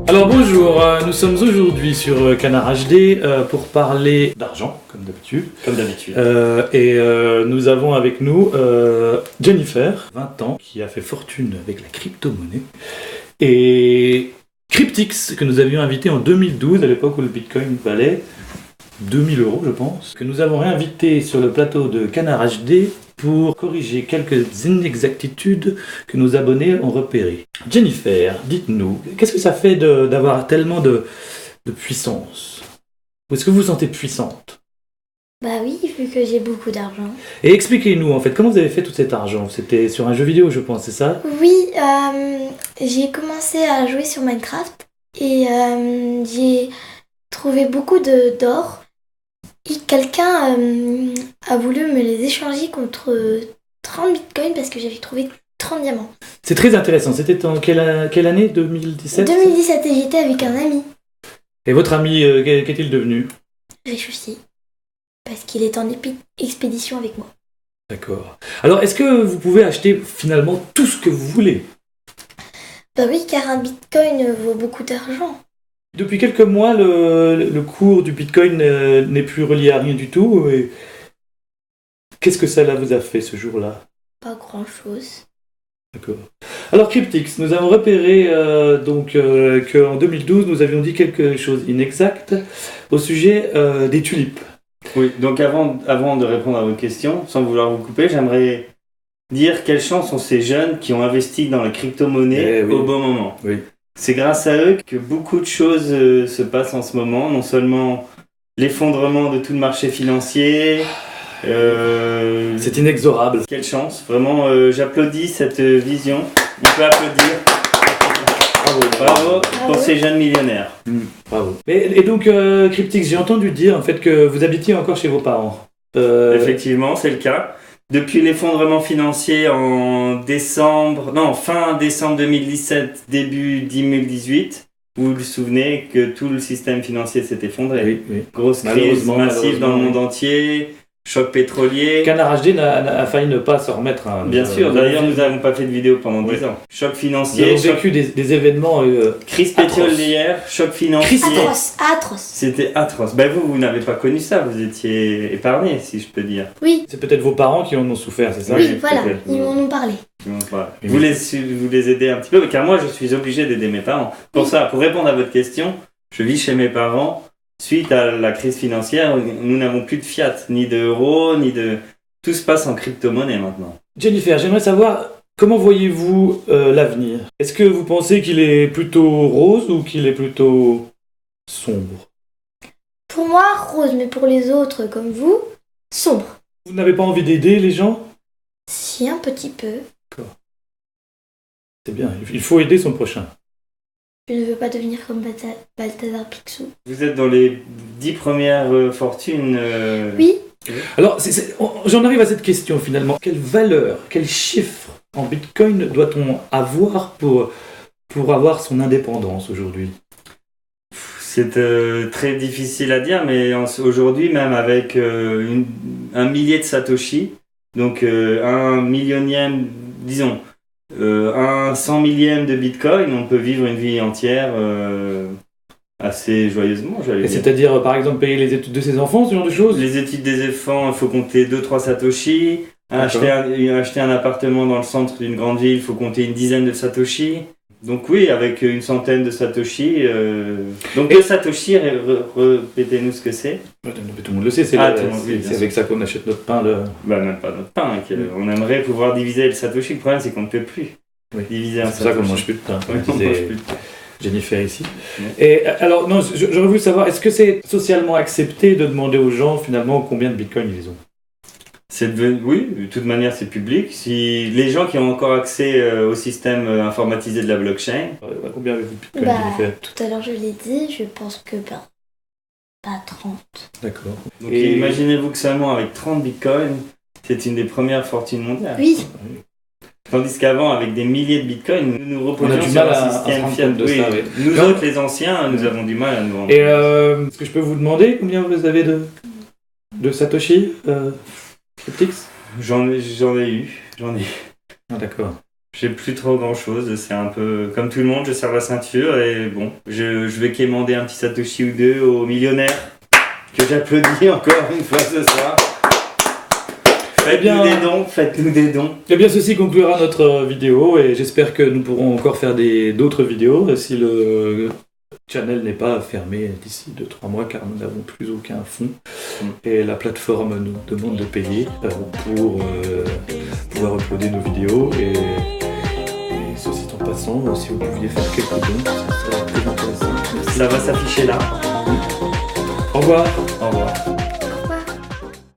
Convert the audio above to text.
Alors bonjour, nous sommes aujourd'hui sur Canard HD pour parler d'argent, comme d'habitude. Comme d'habitude. Nous avons avec nous Jennifer, 20 ans, qui a fait fortune avec la crypto-monnaie. Et Cryptix, que nous avions invité en 2012, à l'époque où le Bitcoin valait 2000 €, je pense. Que nous avons réinvité sur le plateau de Canard HD pour corriger quelques inexactitudes que nos abonnés ont repérées. Jennifer, dites-nous, qu'est-ce que ça fait d'avoir tellement de puissance? Ou est-ce que vous vous sentez puissante? Bah oui, vu que j'ai beaucoup d'argent. Et expliquez-nous, en fait, comment vous avez fait tout cet argent? C'était sur un jeu vidéo, je pense, c'est ça? Oui, j'ai commencé à jouer sur Minecraft et j'ai trouvé beaucoup d'or. Et quelqu'un a voulu me les échanger contre 30 bitcoins parce que j'avais trouvé 30 diamants. C'est très intéressant. C'était en quelle année? 2017? 2017 et j'étais avec un ami. Et votre ami, qu'est-il devenu? Riche aussi. Parce qu'il est en expédition avec moi. D'accord. Alors, est-ce que vous pouvez acheter finalement tout ce que vous voulez? Bah oui, car un bitcoin vaut beaucoup d'argent. Depuis quelques mois, le cours du Bitcoin n'est plus relié à rien du tout. Et qu'est-ce que ça vous a fait ce jour-là? Pas grand-chose. D'accord. Alors Cryptix, nous avons repéré qu'en 2012, nous avions dit quelque chose d'inexact au sujet des tulipes. Oui, donc avant de répondre à votre question, sans vouloir vous couper, j'aimerais dire quelle chance ont ces jeunes qui ont investi dans la crypto-monnaie oui. au bon moment. Oui. C'est grâce à eux que beaucoup de choses se passent en ce moment, non seulement l'effondrement de tout le marché financier. C'est inexorable. Quelle chance, vraiment, j'applaudis cette vision. On peut applaudir. Bravo pour ces jeunes millionnaires. Bravo. Et donc, Cryptix, j'ai entendu dire en fait que vous habitiez encore chez vos parents. Effectivement, c'est le cas. Depuis l'effondrement financier fin décembre 2017, début 2018, vous vous souvenez que tout le système financier s'est effondré. Oui. Grosse crise massive dans le monde entier, choc pétrolier. Canard HD a failli ne pas se remettre. Bien sûr, d'ailleurs nous n'avons pas fait de vidéo pendant 10 ans. Choc financier. Nous avons vécu des événements crise pétrolière, choc financier. Atroce. C'était atroce. Ben vous n'avez pas connu ça, vous étiez épargné si je peux dire. Oui. C'est peut-être vos parents qui en ont souffert, c'est ça? Oui, voilà, ils m'en ont parlé. Vous les aidez un petit peu, car moi je suis obligé d'aider mes parents. Pour répondre à votre question, je vis chez mes parents. Suite à la crise financière, nous n'avons plus de fiat, ni d'euros, Tout se passe en crypto-monnaie maintenant. Jennifer, j'aimerais savoir, comment voyez-vous l'avenir? Est-ce que vous pensez qu'il est plutôt rose ou qu'il est plutôt sombre? Pour moi, rose, mais pour les autres, comme vous, sombre. Vous n'avez pas envie d'aider les gens? Si, un petit peu. D'accord. C'est bien, il faut aider son prochain. Je ne veux pas devenir comme Balthazar Picsou. Vous êtes dans les 10 premières fortunes. Oui. Alors, j'en arrive à cette question finalement. Quelle valeur, quel chiffre en Bitcoin doit-on avoir pour avoir son indépendance aujourd'hui? C'est très difficile à dire, mais aujourd'hui, même avec un millier de Satoshi, donc un millionième, disons, un 100 millième de Bitcoin, on peut vivre une vie entière assez joyeusement, j'allais dire. C'est-à-dire, par exemple, payer les études de ses enfants, ce genre de choses? Les études des enfants, il faut compter 2-3 Satoshi. Acheter un appartement dans le centre d'une grande ville, il faut compter une dizaine de Satoshi. Donc oui, avec une centaine de Satoshi. Donc le Satoshi, répétez-nous ce que c'est. Tout le monde le sait, c'est avec ça qu'on achète notre pain. Même pas notre pain. On aimerait pouvoir diviser le Satoshi. Le problème, c'est qu'on ne peut plus diviser un Satoshi. C'est pour ça qu'on mange plus de pain, comme disait Jennifer ici. Oui. Et alors, non, j'aurais voulu savoir, est-ce que c'est socialement accepté de demander aux gens finalement combien de Bitcoin ils ont? Oui, de toute manière, c'est public. Si les gens qui ont encore accès au système informatisé de la blockchain. Combien avez-vous de Bitcoin, Jennifer? Tout à l'heure, je l'ai dit, je pense que pas 30. D'accord. Donc imaginez-vous que seulement avec 30 bitcoins, c'est une des premières fortunes mondiales. Oui. Tandis qu'avant, avec des milliers de bitcoins, nous reposions sur un système fiat. Nous autres, les anciens, nous avons du mal à nous rendre. Et est-ce que je peux vous demander combien vous avez de Satoshi, Cryptix? J'en ai eu. Ah, d'accord. J'ai plus trop grand chose, c'est un peu comme tout le monde, je serre la ceinture et bon, je vais quémander un petit Satoshi ou deux aux millionnaires que j'applaudis encore une fois ce soir. Faites-nous des dons, faites-nous des dons. Eh bien, ceci conclura notre vidéo et j'espère que nous pourrons encore faire d'autres vidéos si le channel n'est pas fermé d'ici 2-3 mois car nous n'avons plus aucun fonds et la plateforme nous demande de payer pour pouvoir uploader nos vidéos et ceci en passant, si vous pouviez faire quelques dons, ça serait très intéressant. Merci. Ça va s'afficher là. Au revoir. Au revoir.